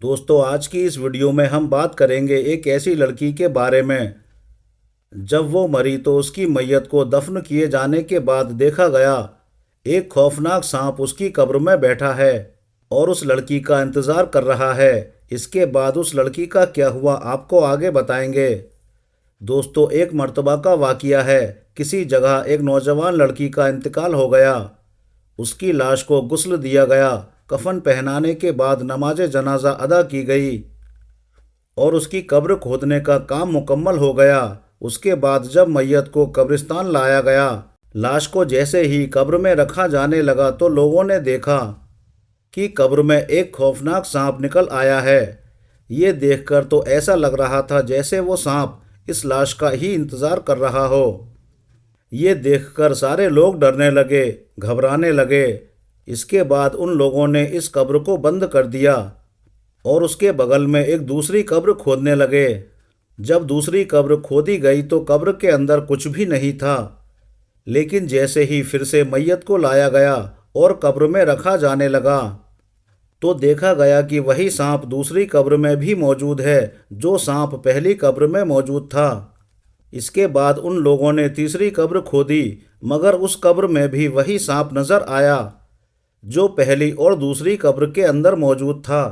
दोस्तों, आज की इस वीडियो में हम बात करेंगे एक ऐसी लड़की के बारे में। जब वो मरी तो उसकी मैयत को दफन किए जाने के बाद देखा गया एक खौफनाक सांप उसकी कब्र में बैठा है और उस लड़की का इंतज़ार कर रहा है। इसके बाद उस लड़की का क्या हुआ आपको आगे बताएंगे। दोस्तों, एक मर्तबा का वाक़या है। किसी जगह एक नौजवान लड़की का इंतकाल हो गया। उसकी लाश को गुस्ल दिया गया। कफन पहनाने के बाद नमाज जनाजा अदा की गई और उसकी कब्र खोदने का काम मुकम्मल हो गया। उसके बाद जब मैयत को कब्रिस्तान लाया गया, लाश को जैसे ही कब्र में रखा जाने लगा तो लोगों ने देखा कि कब्र में एक खौफनाक सांप निकल आया है। ये देखकर तो ऐसा लग रहा था जैसे वो सांप इस लाश का ही इंतज़ार कर रहा हो। ये देखकर सारे लोग डरने लगे, घबराने लगे। इसके बाद उन लोगों ने इस कब्र को बंद कर दिया और उसके बगल में एक दूसरी कब्र खोदने लगे। जब दूसरी कब्र खोदी गई तो कब्र के अंदर कुछ भी नहीं था, लेकिन जैसे ही फिर से मैयत को लाया गया और कब्र में रखा जाने लगा तो देखा गया कि वही सांप दूसरी कब्र में भी मौजूद है, जो सांप पहली कब्र में मौजूद था। इसके बाद उन लोगों ने तीसरी कब्र खोदी, मगर उस कब्र में भी वही सांप नज़र आया जो पहली और दूसरी कब्र के अंदर मौजूद था।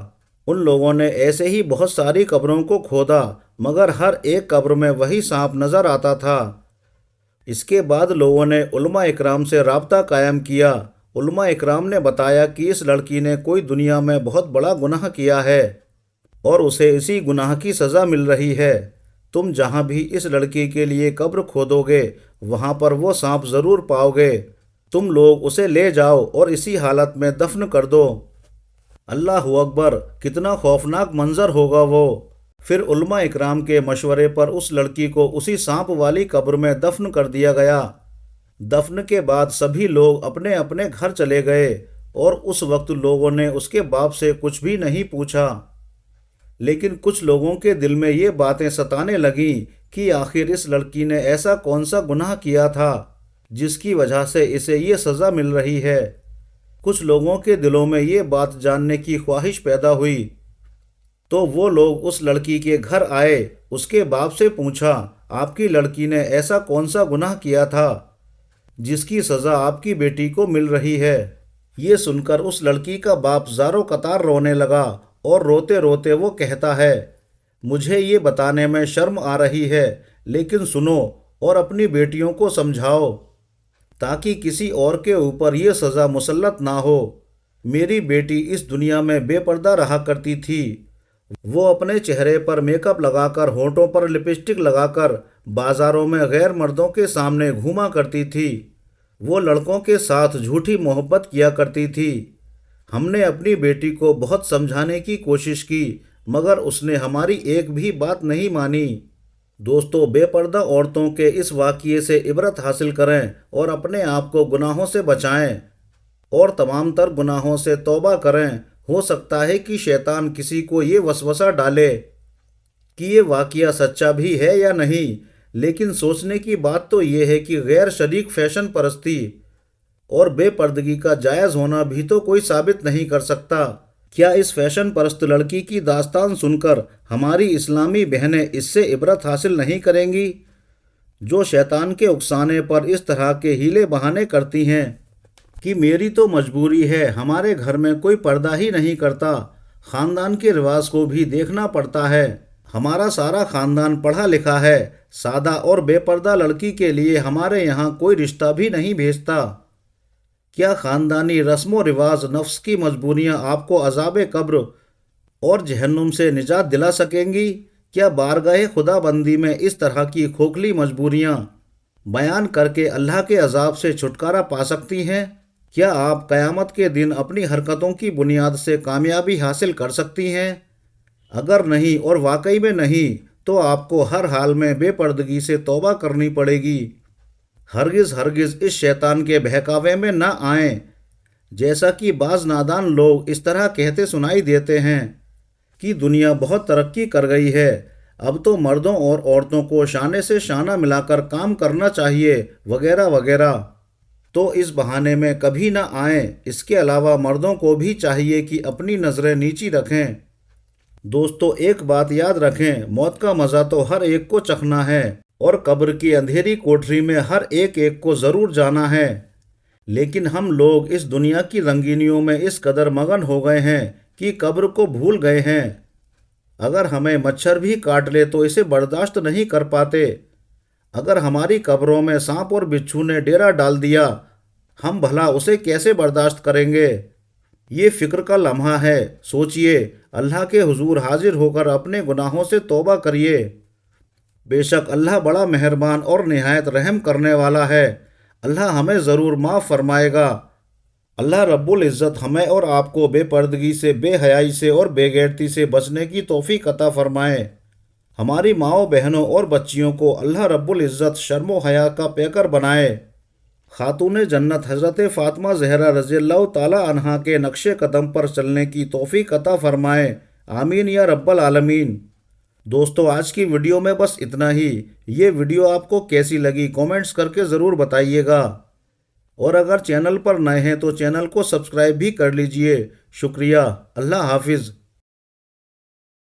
उन लोगों ने ऐसे ही बहुत सारी कब्रों को खोदा, मगर हर एक कब्र में वही सांप नज़र आता था। इसके बाद लोगों ने उलमा इकराम से राब्ता कायम किया। उलमा इकराम ने बताया कि इस लड़की ने कोई दुनिया में बहुत बड़ा गुनाह किया है और उसे इसी गुनाह की सज़ा मिल रही है। तुम जहाँ भी इस लड़की के लिए कब्र खोदोगे वहाँ पर वो सांप ज़रूर पाओगे। तुम लोग उसे ले जाओ और इसी हालत में दफन कर दो। अल्लाह अकबर, कितना खौफनाक मंजर होगा वो। फिर उलमा इकराम के मशवरे पर उस लड़की को उसी सांप वाली कब्र में दफन कर दिया गया। दफन के बाद सभी लोग अपने अपने घर चले गए और उस वक्त लोगों ने उसके बाप से कुछ भी नहीं पूछा। लेकिन कुछ लोगों के दिल में ये बातें सताने लगीं कि आखिर इस लड़की ने ऐसा कौन सा गुनाह किया था जिसकी वजह से इसे ये सज़ा मिल रही है। कुछ लोगों के दिलों में ये बात जानने की ख्वाहिश पैदा हुई तो वो लोग उस लड़की के घर आए। उसके बाप से पूछा, आपकी लड़की ने ऐसा कौन सा गुनाह किया था जिसकी सज़ा आपकी बेटी को मिल रही है। ये सुनकर उस लड़की का बाप ज़ारो कतार रोने लगा और रोते रोते वो कहता है, मुझे ये बताने में शर्म आ रही है, लेकिन सुनो और अपनी बेटियों को समझाओ ताकि किसी और के ऊपर ये सज़ा मुसल्लत ना हो। मेरी बेटी इस दुनिया में बेपर्दा रहा करती थी। वो अपने चेहरे पर मेकअप लगाकर, होंठों पर लिपस्टिक लगाकर बाज़ारों में गैर मर्दों के सामने घूमा करती थी। वो लड़कों के साथ झूठी मोहब्बत किया करती थी। हमने अपनी बेटी को बहुत समझाने की कोशिश की, मगर उसने हमारी एक भी बात नहीं मानी। दोस्तों, बेपर्दा औरतों के इस वाक़ये से इबरत हासिल करें और अपने आप को गुनाहों से बचाएं और तमाम तर गुनाहों से तौबा करें। हो सकता है कि शैतान किसी को ये वसवसा डाले कि ये वाक़या सच्चा भी है या नहीं, लेकिन सोचने की बात तो ये है कि गैर शरीक फैशन परस्ती और बेपर्दगी का जायज़ होना भी तो कोई साबित नहीं कर सकता। क्या इस फैशन परस्त लड़की की दास्तान सुनकर हमारी इस्लामी बहनें इससे इबरत हासिल नहीं करेंगी, जो शैतान के उकसाने पर इस तरह के हीले बहाने करती हैं कि मेरी तो मजबूरी है, हमारे घर में कोई पर्दा ही नहीं करता, ख़ानदान के रिवाज को भी देखना पड़ता है, हमारा सारा ख़ानदान पढ़ा लिखा है, सादा और बेपर्दा लड़की के लिए हमारे यहाँ कोई रिश्ता भी नहीं भेजता। क्या ख़ानदानी रस्म व रिवाज नफ्स की मजबूरियाँ आपको अज़ाब कब्र और जहन्नुम से निजात दिला सकेंगी? क्या बारगाह खुदाबंदी में इस तरह की खोखली मजबूरियाँ बयान करके अल्लाह के अज़ाब से छुटकारा पा सकती हैं? क्या आप क़यामत के दिन अपनी हरकतों की बुनियाद से कामयाबी हासिल कर सकती हैं? अगर नहीं और वाकई में नहीं, तो आपको हर हाल में बेपर्दगी से तौबा करनी पड़ेगी। हरगिज़ हरगिज़ इस शैतान के बहकावे में ना आएं। जैसा कि बाज़ नादान लोग इस तरह कहते सुनाई देते हैं कि दुनिया बहुत तरक्की कर गई है, अब तो मर्दों और औरतों को शाने से शाना मिलाकर काम करना चाहिए, वगैरह वगैरह। तो इस बहाने में कभी ना आएं। इसके अलावा मर्दों को भी चाहिए कि अपनी नज़रें नीची रखें दोस्तों एक बात याद रखें, मौत का मज़ा तो हर एक को चखना है और कब्र की अंधेरी कोठरी में हर एक एक को ज़रूर जाना है। लेकिन हम लोग इस दुनिया की रंगीनियों में इस कदर मगन हो गए हैं कि कब्र को भूल गए हैं। अगर हमें मच्छर भी काट ले तो इसे बर्दाश्त नहीं कर पाते। अगर हमारी कब्रों में सांप और बिच्छू ने डेरा डाल दिया, हम भला उसे कैसे बर्दाश्त करेंगे। ये फिक्र का लम्हा है, सोचिए, अल्लाह के हुजूर हाजिर होकर अपने गुनाहों से तौबा करिए। बेशक अल्लाह बड़ा मेहरबान और निहायत रहम करने वाला है। अल्लाह हमें ज़रूर माफ़ फरमाएगा। अल्लाह रब्बुल इज़्ज़त हमें और आपको बेपर्दगी से, बेहयाई से और बेगैरती से बचने की तौफीक अता फरमाए। हमारी माओ बहनों और बच्चियों को अल्लाह रब्बुल इज़्ज़त शर्म हया का पैकर बनाए। खातून जन्नत हज़रत फ़ातिमा ज़हरा रज़ियल्लाहु ताला अन्हा के नक्शे कदम पर चलने की तौफीक अता फरमाए। आमीन या रब्बल आलमीन। दोस्तों आज की वीडियो में बस इतना ही। ये वीडियो आपको कैसी लगी कमेंट्स करके ज़रूर बताइएगा। और अगर चैनल पर नए हैं तो चैनल को सब्सक्राइब भी कर लीजिए। शुक्रिया। अल्लाह हाफिज़।